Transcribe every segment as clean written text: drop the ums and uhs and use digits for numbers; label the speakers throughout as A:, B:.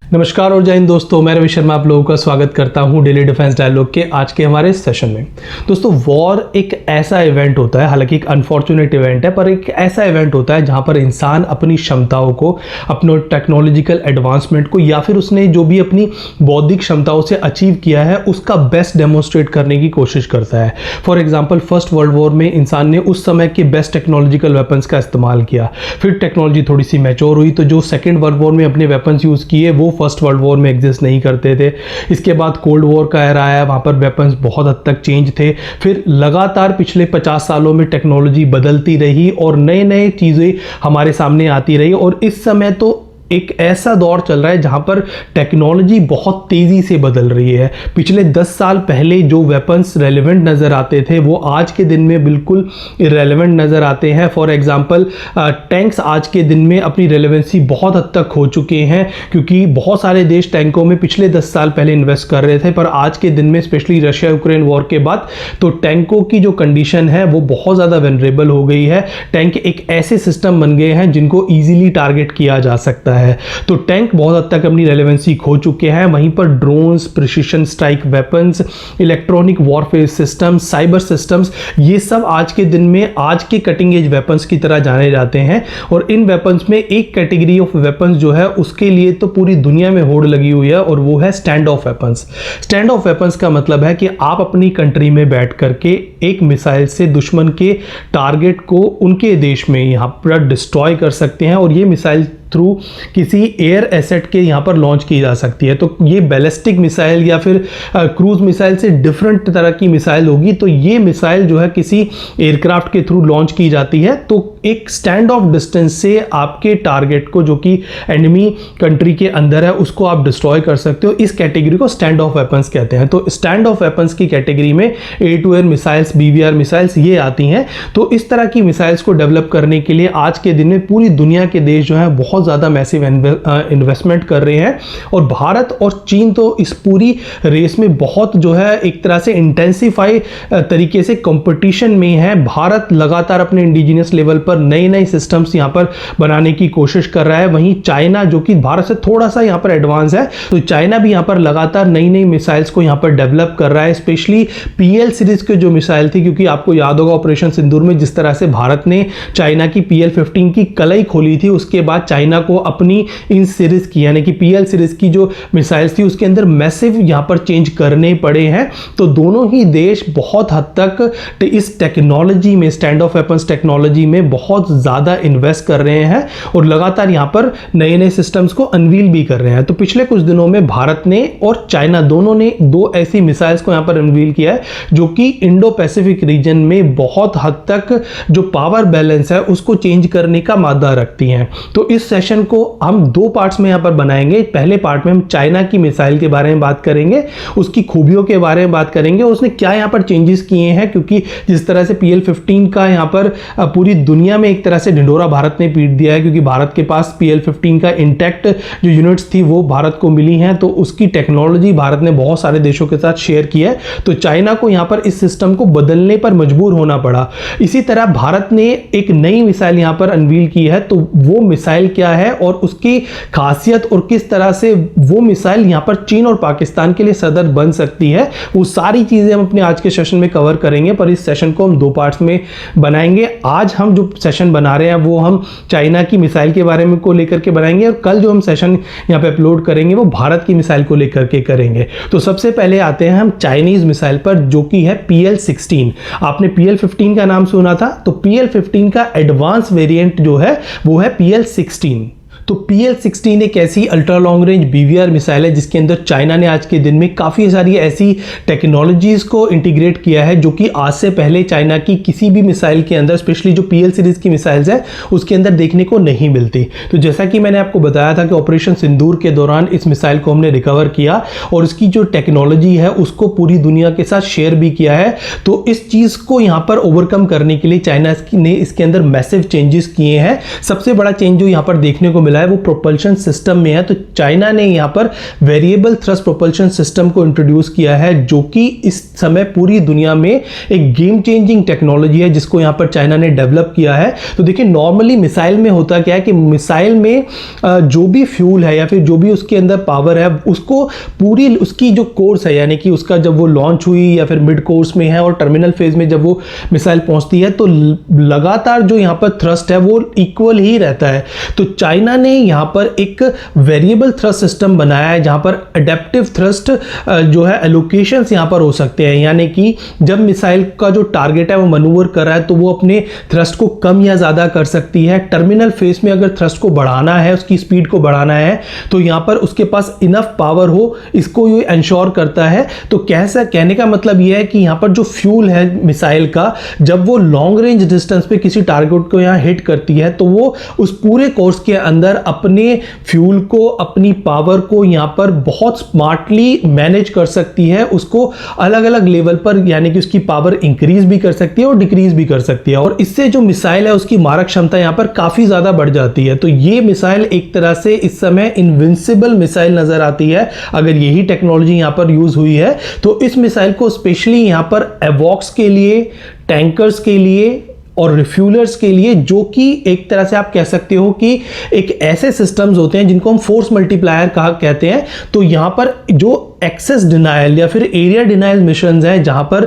A: नमस्कार और जय हिंद दोस्तों, मैं रवि शर्मा आप लोगों का स्वागत करता हूं डेली डिफेंस डायलॉग के आज के हमारे सेशन में। दोस्तों, वॉर एक ऐसा इवेंट होता है, हालांकि एक अनफॉर्चुनेट इवेंट है, पर एक ऐसा इवेंट होता है जहां पर इंसान अपनी क्षमताओं को, अपने टेक्नोलॉजिकल एडवांसमेंट को या फिर उसने जो भी अपनी बौद्धिक क्षमताओं से अचीव किया है उसका बेस्ट डेमोन्स्ट्रेट करने की कोशिश करता है। For example, first world war में इंसान ने उस समय के बेस्ट टेक्नोलॉजिकल वेपन्स का इस्तेमाल किया। फिर टेक्नोलॉजी थोड़ी सी मैच्योर हुई तो जो सेकेंड वर्ल्ड वॉर में अपने वेपन्स यूज़ किए वो फर्स्ट वर्ल्ड वॉर में एग्जिस्ट नहीं करते थे। इसके बाद कोल्ड वॉर का एरा आया, वहां पर वेपन्स बहुत हद तक चेंज थे। फिर लगातार पिछले 50 सालों में टेक्नोलॉजी बदलती रही और नए नए चीज़ें हमारे सामने आती रही और इस समय तो एक ऐसा दौर चल रहा है जहां पर टेक्नोलॉजी बहुत तेज़ी से बदल रही है। पिछले 10 साल पहले जो वेपन्स रेलेवेंट नज़र आते थे वो आज के दिन में बिल्कुल इरेलेवेंट नज़र आते हैं। फॉर एग्जांपल, टैंक्स आज के दिन में अपनी रेलेवेंसी बहुत हद तक खो चुके हैं क्योंकि बहुत सारे देश टैंकों में पिछले 10 साल पहले इन्वेस्ट कर रहे थे, पर आज के दिन में स्पेशली रशिया यूक्रेन वॉर के बाद तो टैंकों की जो कंडीशन है वो बहुत ज़्यादा वेनरेबल हो गई है। टैंक एक ऐसे सिस्टम बन गए हैं जिनको ईजिली टारगेट किया जा सकता है। तो टैंक बहुत हद तक अपनी रेलेवेंसी खो चुके हैं। वहीं पर drones, precision strike weapons, electronic warfare systems, cyber systems, ये सब आज के दिन में आज के कटिंग एज वेपन्स की तरह जाने जाते हैं। और इन वेपन्स में एक कैटेगरी ऑफ वेपन्स जो है उसके लिए तो पूरी दुनिया में होड़ लगी हुई है और वो है stand off weapons. Stand off weapons का मतलब है कि आप अपनी कंट्री में बैठ करके एक मिसाइल से दुश्मन के टारगेट को उनके देश में यहाँ पर डिस्ट्रॉय कर सकते हैं और ये मिसाइल थ्रू किसी एयर एसेट के यहाँ पर लॉन्च की जा सकती है। तो ये बैलिस्टिक मिसाइल या फिर क्रूज मिसाइल से डिफरेंट तरह की मिसाइल होगी। तो ये मिसाइल जो है किसी एयरक्राफ्ट के थ्रू लॉन्च की जाती है तो एक स्टैंड ऑफ डिस्टेंस से आपके टारगेट को, जो कि एनिमी कंट्री के अंदर है, उसको आप डिस्ट्रॉय कर सकते हो। इस कैटेगरी को स्टैंड ऑफ वेपन्स कहते हैं। तो स्टैंड ऑफ वेपन्स की कैटेगरी में air to air missiles, BVR missiles ये आती हैं। तो इस तरह की मिसाइल्स को डेवलप करने के लिए आज के दिन में पूरी दुनिया के देश जो है बहुत ज़्यादा मैसिव इन्वेस्टमेंट कर रहे हैं और भारत और चीन तो इस पूरी रेस में बहुत जो है एक तरह से इंटेंसिफाई तरीके से कंपटीशन में है। भारत लगातार अपने इंडिजिनियस लेवल पर नए नए सिस्टम्स यहां पर बनाने की कोशिश कर रहा है। वहीं चाइना, जो कि भारत से थोड़ा सा यहां पर एडवांस है, तो चाइना भी यहां पर लगातार नई नई मिसाइल्स को यहां पर डेवलप कर रहा है। स्पेशली PL सीरीज के जो मिसाइल थी, क्योंकि आपको याद होगा ऑपरेशन सिंदूर में जिस तरह से भारत ने चाइना की PL-15 की कलई खोली थी, उसके बाद चाइना को अपनी इन सीरीज की यानी कि PL सीरीज की जो मिसाइल्स थी उसके अंदर मैसिव यहां पर चेंज करने पड़े हैं। तो दोनों ही देश बहुत हद तक इस टेक्नोलॉजी में, स्टैंड ऑफ वेपन्स टेक्नोलॉजी में बहुत ज्यादा इन्वेस्ट कर रहे हैं और लगातार यहां पर नए नए सिस्टम्स को अनवील भी कर रहे हैं। तो पिछले कुछ दिनों में भारत ने और चाइना दोनों ने 2 ऐसी मिसाइल्स को यहां पर अनवील किया है जो कि इंडो पैसिफिक रीजन में बहुत हद तक जो पावर बैलेंस है उसको चेंज करने का मादा रखती हैं। तो इस सेशन को हम 2 पार्ट्स में यहां पर बनाएंगे। पहले पार्ट में हम चाइना की मिसाइल के बारे में बात करेंगे, उसकी खूबियों के बारे में बात करेंगे, उसने क्या यहां पर चेंजेस किए हैं, क्योंकि जिस तरह से PL-15 का यहां पर पूरी दुनिया में एक तरह से ढिंढोरा भारत ने पीट दिया है, क्योंकि भारत के पास PL-15 का इंटैक्ट जो यूनिट्स थी वो भारत को मिली हैं, तो उसकी टेक्नोलॉजी भारत ने बहुत सारे देशों के साथ शेयर की है। तो चाइना को यहां पर इस सिस्टम को बदलने पर मजबूर होना पड़ा। इसी तरह भारत ने एक नई मिसाइल यहां पर अनवील की है। तो वो मिसाइल क्या है और उसकी खासियत और किस तरह से वो मिसाइल यहां पर चीन और पाकिस्तान के लिए सदर बन सकती है, वो सारी चीजें हम अपने आज के सेशन में कवर करेंगे। पर इस सेशन को हम 2 पार्ट्स में बनाएंगे। आज हम जो सेशन बना रहे हैं वो हम चाइना की मिसाइल के बारे में को लेकर के बनाएंगे और कल जो हम सेशन यहां पे अपलोड करेंगे वो भारत की मिसाइल को लेकर के करेंगे। तो सबसे पहले आते हैं हम चाइनीज मिसाइल पर, जो कि है PL-16। आपने PL-15 का नाम सुना था, तो PL-15 का एडवांस वेरिएंट जो है वो है PL-16। तो PL-16 एक ऐसी ultra long range BVR missile है जिसके अंदर चाइना ने आज के दिन में काफ़ी सारी ऐसी टेक्नोलॉजीज़ को इंटीग्रेट किया है जो कि आज से पहले चाइना की किसी भी मिसाइल के अंदर, स्पेशली जो PL सीरीज़ की मिसाइल्स है उसके अंदर देखने को नहीं मिलती। तो जैसा कि मैंने आपको बताया था कि ऑपरेशन सिंदूर के दौरान इस मिसाइल को हमने रिकवर किया और इसकी जो टेक्नोलॉजी है उसको पूरी दुनिया के साथ शेयर भी किया है। तो इस चीज़ को यहाँ पर ओवरकम करने के लिए चाइना ने इसके अंदर मैसिव चेंजेस किए हैं। सबसे बड़ा चेंज जो यहाँ पर देखने को मिला मिला है वो प्रोपल्शन सिस्टम में है। तो चाइना ने यहाँ पर वेरिएबल थ्रस्ट प्रोपल्शन सिस्टम को इंट्रोड्यूस किया है, जो कि इस समय पूरी दुनिया में एक गेम चेंजिंग टेक्नोलॉजी है जिसको यहाँ पर चाइना ने डेवलप किया है। तो देखिए नॉर्मली मिसाइल में होता क्या है कि मिसाइल में जो भी फ्यूल है या फिर जो भी उसके अंदर पावर है उसको पूरी उसकी जो कोर्स है, यानी कि उसका जब वो लॉन्च हुई या फिर मिड कोर्स में है और टर्मिनल फेज में जब वो मिसाइल पहुंचती है तो लगातार जो यहाँ पर थ्रस्ट है वो इक्वल ही रहता है। तो चाइना ने यहाँ पर एक वेरिएबल थ्रस्ट सिस्टम बनाया है जहाँ पर अडेप्टिव थ्रस्ट जो है एलोकेशंस यहाँ पर हो सकते हैं, यानी कि जब मिसाइल का जो टारगेट है वो मनूवर कर रहा है तो वो अपने थ्रस्ट को कम या ज़्यादा कर सकती है। टर्मिनल फेज में अगर थ्रस्ट को बढ़ाना है, उसकी स्पीड को बढ़ाना है, तो यहाँ पर उसके पास इनफ पावर हो, इसको ये इंश्योर करता है। तो कैसा कहने का मतलब ये है कि यहाँ पर जो फ्यूल है मिसाइल का, जब वो लॉन्ग रेंज डिस्टेंस पे किसी टारगेट को यहाँ हिट करती है तो वो उस पूरे कोर्स के अंदर अपने फ्यूल को, अपनी पावर को यहाँ पर बहुत स्मार्टली मैनेज कर सकती है, उसको अलग अलग लेवल पर, यानी कि उसकी पावर इंक्रीज भी कर सकती है और डिक्रीज भी कर सकती है, और इससे जो मिसाइल है उसकी मारक क्षमता यहाँ पर काफी ज्यादा बढ़ जाती है। तो ये मिसाइल एक तरह से इस समय इनविंसिबल मिसाइल नजर आती है अगर यही टेक्नोलॉजी यहाँ पर यूज हुई है। तो इस मिसाइल को स्पेशली यहाँ पर एवॉक्स के लिए, टैंकर्स के लिए और रिफ्यूलर्स के लिए, जो कि एक तरह से आप कह सकते हो कि एक ऐसे सिस्टम्स होते हैं जिनको हम फोर्स मल्टीप्लायर कहते हैं। तो यहाँ पर जो एक्सेस डिनायल या फिर एरिया डिनायल मिशंस हैं जहां पर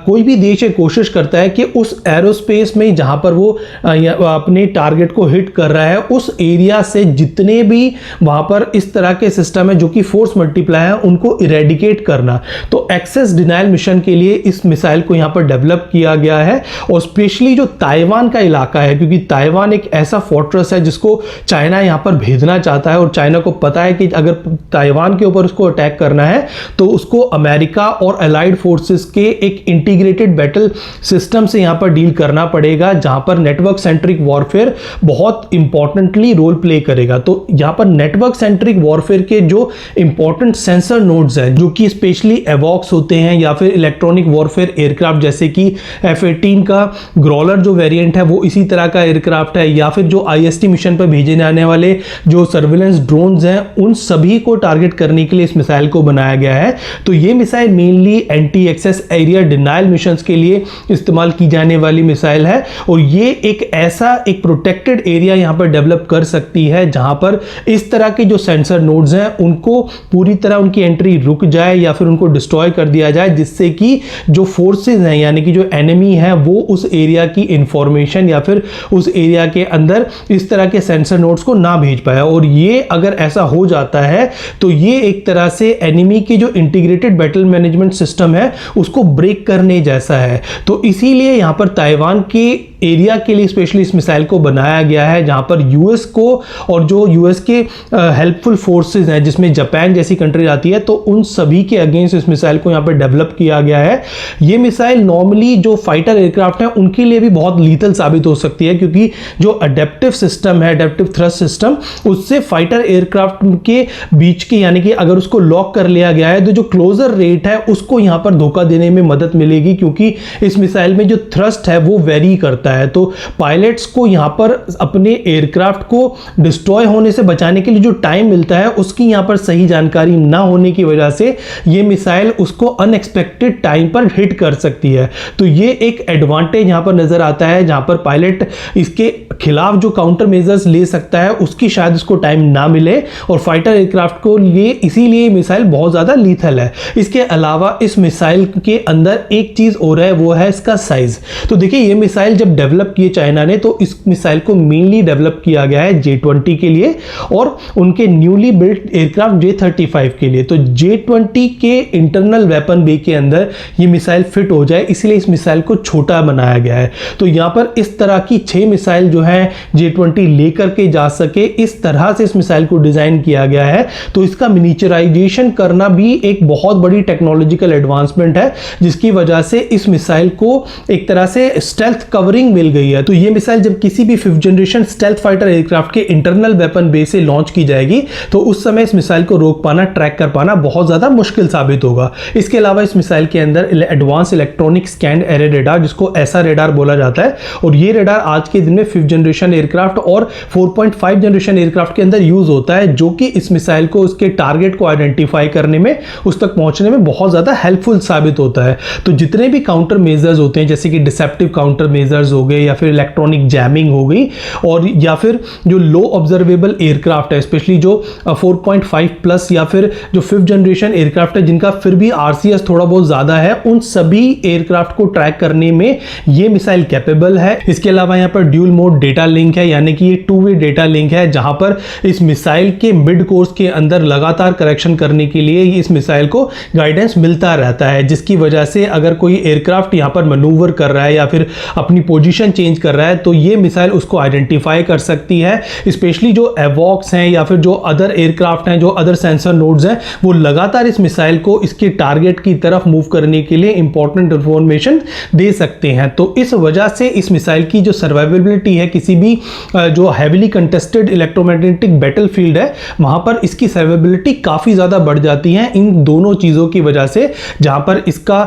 A: कोई भी देश ये कोशिश करता है कि उस एरोस्पेस में जहां पर वो अपने टारगेट को हिट कर रहा है उस एरिया से जितने भी वहां पर इस तरह के सिस्टम है जो कि फोर्स मल्टीप्लायर है उनको इरेडिकेट करना। तो एक्सेस डिनायल मिशन के लिए इस मिसाइल को यहां पर डेवलप किया गया है, और स्पेशली जो ताइवान का इलाका है, क्योंकि ताइवान एक ऐसा फोर्ट्रेस है जिसको चाइना यहां पर भेजना चाहता है और चाइना को पता है कि अगर ताइवान के ऊपर उसको अटैक करना है तो उसको अमेरिका और अलाइड फोर्सेस के एक इंटीग्रेटेड बैटल सिस्टम से यहां पर डील करना पड़ेगा, जहां पर नेटवर्क सेंट्रिक वॉरफेयर बहुत इंपॉर्टेंटली रोल प्ले करेगा। तो यहां पर नेटवर्क सेंट्रिक वॉरफेयर के जो इंपॉर्टेंट सेंसर नोड्स हैं, जो कि स्पेशली एवॉक्स होते हैं या फिर इलेक्ट्रॉनिक वॉरफेयर एयरक्राफ्ट, जैसे कि F-18 का ग्रॉलर जो वेरिएंट है वो इसी तरह का एयरक्राफ्ट है, या फिर जो IST मिशन पर भेजे जाने वाले जो सर्विलेंस ड्रोन्स हैं उन सभी को टारगेट करने के लिए इस मिसाइल को बनाया गया है। तो ये missile mainly anti access area denial missions के लिए इस्तेमाल की जाने वाली मिसाइल है, और ये एक ऐसा एक प्रोटेक्टेड एरिया यहां पर डेवलप कर सकती है जहां पर इस तरह के जो सेंसर नोड्स हैं उनको पूरी तरह उनकी एंट्री रुक जाए या फिर उनको डिस्ट्रॉय कर दिया जाए, जिससे कि जो फोर्सेस हैं यानी कि जो एनिमी है वो उस एरिया की इंफॉर्मेशन या फिर उस एरिया के अंदर इस तरह के सेंसर नोड्स को ना भेज पाया। और ये अगर ऐसा हो जाता है तो ये एक तरह से एनिमी के जो इंटीग्रेटेड बैटल मैनेजमेंट सिस्टम है उसको ब्रेक करने जैसा है। तो इसीलिए यहां पर ताइवान के एरिया के लिए स्पेशली इस मिसाइल को बनाया गया है, जहां पर यूएस को और जो यूएस के हेल्पफुल फोर्सेस हैं जिसमें जापान जैसी कंट्री आती है, तो उन सभी के अगेंस्ट इस मिसाइल को यहां पर डेवलप किया गया है। ये मिसाइल नॉर्मली जो फाइटर एयरक्राफ्ट है उनके लिए भी बहुत लीथल साबित हो सकती है, क्योंकि जो अडेप्टिव सिस्टम है, अडेप्टिव थ्रस्ट सिस्टम, उससे फाइटर एयरक्राफ्ट के बीच के, यानी कि अगर उसको लॉक कर लिया गया है तो जो क्लोजर रेट है उसको यहां पर धोखा देने में मदद मिलेगी, क्योंकि इस मिसाइल में जो थ्रस्ट है वो वेरी करता है। तो पायलट्स को यहां पर अपने एयरक्राफ्ट को डिस्ट्रॉय होने से बचाने के लिए जो टाइम मिलता है उसकी यहां पर सही जानकारी ना होने की वजह से ये मिसाइल उसको अनएक्सपेक्टेड टाइम पर हिट कर सकती है। तो ये एक एडवांटेज यहां पर नजर आता है, जहां पर पायलट इसके खिलाफ जो काउंटर मेजर्स ले सकता है उसकी शायद उसको टाइम ना मिले, और फाइटर एयरक्राफ्ट को लिए इसीलिए मिसाइल बहुत ज्यादा लीथल है। इसके अलावा इस मिसाइल के अंदर एक चीज और है, वो है इसका साइज। तो देखिए ये मिसाइल जब डेवलप किए चाइना ने तो इस मिसाइल को मेनली डेवलप किया गया है J-20 के लिए और उनके न्यूली बिल्ट एयरक्राफ्ट J-35 के लिए। तो J-20 के इंटरनल वेपन बे के अंदर ये मिसाइल फिट हो जाए, इसलिए इस मिसाइल को छोटा बनाया गया है। तो यहां पर इस तरह की 6 मिसाइल जो है J-20 लेकर के जा सके, इस तरह से इस मिसाइल को डिजाइन किया गया है। तो इसका मिनिचराइजेशन कर करना भी एक बहुत बड़ी टेक्नोलॉजिकल एडवांसमेंट है, जिसकी वजह से इस मिसाइल को एक तरह से स्टेल्थ कवरिंग मिल गई है। तो ये मिसाइल जब किसी भी 5th generation stealth fighter aircraft के इंटरनल वेपन बेस से लॉन्च की जाएगी तो उस समय इस मिसाइल को रोक पाना, ट्रैक कर पाना बहुत ज्यादा मुश्किल साबित होगा। इसके अलावा इस मिसाइल के अंदर advance electronic scan array radar, जिसको ऐसा रेडार बोला जाता है, और ये रेडार आज के दिन में 5th जनरेशन एयरक्राफ्ट और 4.5 जनरेशन एयरक्राफ्ट के अंदर यूज होता है, जो कि इस मिसाइल को उसके टारगेट को आइडेंटिफाई करने में, उस तक पहुंचने में बहुत ज्यादा हेल्पफुल साबित होता है। तो जितने भी काउंटर मेजर्स होते हैं, जैसे कि डिसेप्टिव काउंटर मेजर्स हो गए, या फिर इलेक्ट्रॉनिक जैमिंग हो गई, और या फिर जो लो ऑब्जर्वेबल एयरक्राफ्ट है, स्पेशली जो 4.5 प्लस या फिर जो 5th जनरेशन एयरक्राफ्ट है जिनका फिर भी आरसीएस थोड़ा बहुत ज्यादा है, उन सभी एयरक्राफ्ट को ट्रैक करने में ये मिसाइल कैपेबल है। इसके अलावा यहाँ पर ड्यूल मोड डेटा लिंक है, यानी कि ये 2 वे डेटा लिंक है, जहां पर इस मिसाइल के मिड कोर्स के अंदर लगातार करेक्शन करने के लिए इस मिसाइल को गाइडेंस मिलता रहता है, जिसकी वजह से अगर कोई एयरक्राफ्ट यहां पर मैनूवर कर रहा है या फिर अपनी पोजीशन चेंज कर रहा है तो ये मिसाइल उसको आइडेंटिफाई कर सकती है। स्पेशली जो एवॉक्स हैं या फिर जो अदर एयरक्राफ्ट हैं, जो अदर सेंसर नोड्स हैं, वो लगातार इस मिसाइल को इसके टारगेट की तरफ मूव करने के लिए इंपॉर्टेंट इंफॉर्मेशन दे सकते हैं। तो इस वजह से इस मिसाइल की जो सर्वाइवेबिलिटी है, किसी भी जो हैविली कंटेस्टेड इलेक्ट्रोमैग्नेटिक बैटलफील्ड है, वहां पर इसकी सर्वाइवेबिलिटी काफी ज्यादा बढ़ जाती है इन दोनों चीजों की वजह से, जहां पर इसका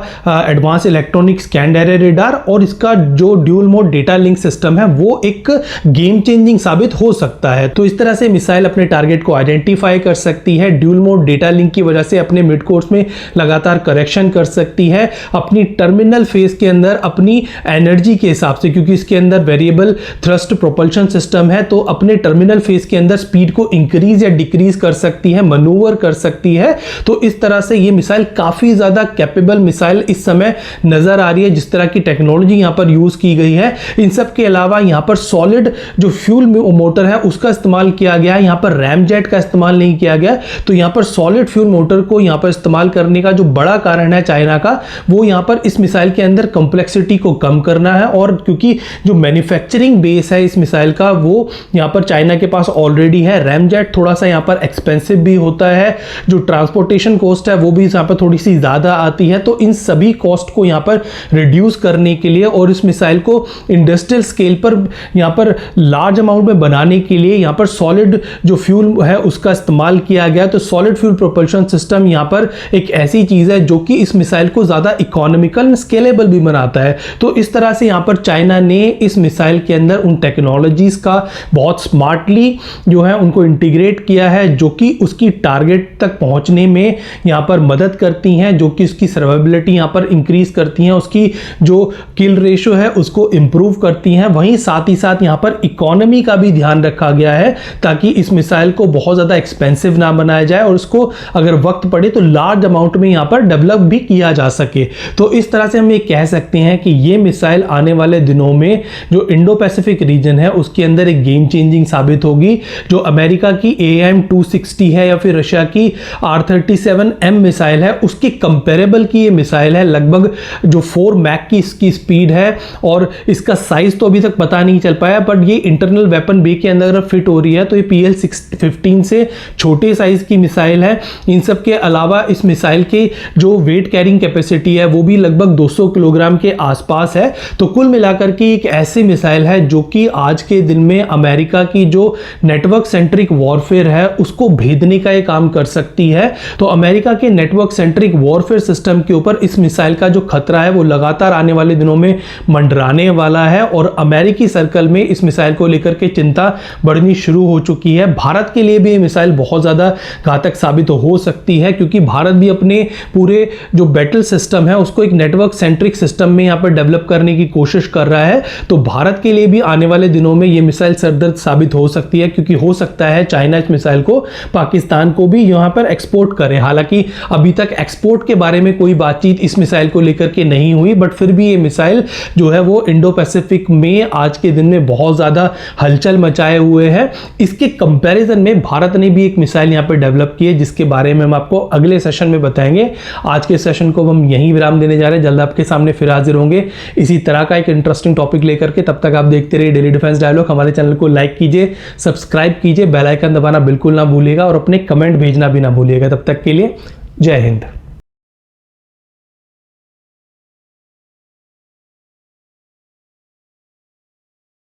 A: advance electronic scan array radar और इसका जो dual mode data link system है वो एक गेम चेंजिंग साबित हो सकता है। तो इस तरह से मिसाइल अपने टारगेट को आइडेंटिफाई कर सकती है, ड्यूल मोड डेटा लिंक की वजह से अपने मिड कोर्स में लगातार करेक्शन कर सकती है, अपनी टर्मिनल फेज के अंदर अपनी एनर्जी के हिसाब से, क्योंकि इसके अंदर वेरिएबल थ्रस्ट प्रोपल्शन सिस्टम है, तो अपने टर्मिनल फेज के अंदर स्पीड को इंक्रीज या डिक्रीज कर सकती है, मनूवर कर सकती है। तो इस तरह से ये मिसाइल काफी ज्यादा कैपेबल मिसाइल इस समय नजर आ रही है, जिस तरह की टेक्नोलॉजी यहां पर यूज की गई है। इन सब के अलावा यहां पर सॉलिड जो फ्यूल मोटर है उसका इस्तेमाल किया गया है, यहां पर रैमजेट का इस्तेमाल नहीं किया गया। तो यहां पर सॉलिड फ्यूल मोटर को यहां पर इस्तेमाल करने का जो बड़ा कारण है चाइना का, वो यहां पर इस मिसाइल के अंदर कॉम्प्लेक्सिटी को कम करना है, और क्योंकि जो मैन्युफैक्चरिंग बेस है इस मिसाइल का वो यहां पर चाइना के पास ऑलरेडी है। रैमजेट थोड़ा सा यहां पर एक्सपेंसिव भी होता है, जो ट्रांसपोर्टेशन कॉस्ट है वो भी यहां पर थोड़ी सी ज्यादा आती है। तो इन सभी कॉस्ट को यहां पर रिड्यूस करने के लिए और इस मिसाइल को इंडस्ट्रियल स्केल पर यहां पर लार्ज अमाउंट में बनाने के लिए यहां पर सॉलिड जो फ्यूल है उसका इस्तेमाल किया गया। तो सॉलिड फ्यूल प्रोपल्शन सिस्टम यहां पर एक ऐसी चीज है जो कि इस मिसाइल को ज्यादा इकोनॉमिकल स्केलेबल भी बनाता है। तो इस तरह से यहां पर चाइना ने इस मिसाइल के अंदर उन टेक्नोलॉजीज का बहुत स्मार्टली जो है उनको इंटीग्रेट किया है, जो कि उसकी टारगेट तक पहुंचने में यहां पर मदद करती हैं, जो कि उसकी सर्वाइवेबिलिटी यहां पर इंक्रीज करती हैं, उसकी जो किल रेशियो है उसको इंप्रूव करती हैं। वहीं साथ ही साथ यहां पर इकोनॉमी का भी ध्यान रखा गया है, ताकि इस मिसाइल को बहुत ज्यादा एक्सपेंसिव ना बनाया जाए और उसको अगर वक्त पड़े तो लार्ज अमाउंट में यहां पर डेवलप भी किया जा सके। तो इस तरह से हम ये कह सकते हैं कि ये मिसाइल आने वाले दिनों में जो इंडो पैसिफिक रीजन है उसके अंदर एक गेम चेंजिंग साबित होगी। जो अमेरिका की AIM-260 है या फिर रशिया की R-37M मिसाइल है, उसके कंपेरेबल की ये मिसाइल है। लगभग जो 4 मैक की इसकी स्पीड है, और इसका साइज तो अभी तक पता नहीं चल पाया, बट ये इंटरनल वेपन बे के अंदर फिट हो रही है, तो ये PL-15 से छोटे साइज की मिसाइल है। इन सब के अलावा इस मिसाइल के जो वेट कैरिंग कैपेसिटी है वो भी लगभग 200 किलोग्राम के आसपास है। तो कुल मिलाकर के एक ऐसी मिसाइल है जो कि आज के दिन में अमेरिका की जो नेटवर्क सेंट्रिक वॉरफेयर है उसको भेदने का ये काम कर सकती है। तो अमेरिका के नेटवर्क सेंट्रिक वॉरफेयर सिस्टम के ऊपर इस मिसाइल का जो खतरा है वो लगातार आने वाले दिनों में मंडराने वाला है, और अमेरिकी सर्कल में इस मिसाइल को लेकर के चिंता बढ़नी शुरू हो चुकी है। भारत के लिए भी ये मिसाइल बहुत ज्यादा घातक साबित हो सकती है, क्योंकि भारत भी अपने पूरे जो बैटल सिस्टम है उसको एक नेटवर्क सेंट्रिक सिस्टम में यहाँ पर डेवलप करने की कोशिश कर रहा है। तो भारत के लिए भी आने वाले दिनों में ये मिसाइल सरदर्द साबित हो सकती है, क्योंकि हो सकता है चाइना इस मिसाइल को पाकिस्तान को भी यहाँ पर एक्सपोर्ट करे। हालांकि अभी तक एक्सपोर्ट के बारे में कोई बातचीत इस मिसाइल को लेकर के नहीं हुई, बट फिर भी ये मिसाइल जो है वो इंडो पैसिफिक में आज के दिन में बहुत ज्यादा हलचल मचाए हुए है। इसके कंपैरिजन में भारत ने भी एक मिसाइल यहाँ पर डेवलप की है, जिसके बारे में हम आपको अगले सेशन में बताएंगे। आज के सेशन को हम यहीं विराम देने जा रहे हैं, जल्द आपके सामने फिर हाजिर होंगे इसी तरह का एक इंटरेस्टिंग टॉपिक लेकर के। तब तक आप देखते रहिए डेली डिफेंस डायलॉग। हमारे चैनल को लाइक कीजिए, सब्सक्राइब कीजिए, बेल आइकन दबाना बिल्कुल ना भूलिएगा, और अपने कमेंट भेजना भी ना भूलिएगा। तब तक के लिए जय हिंद।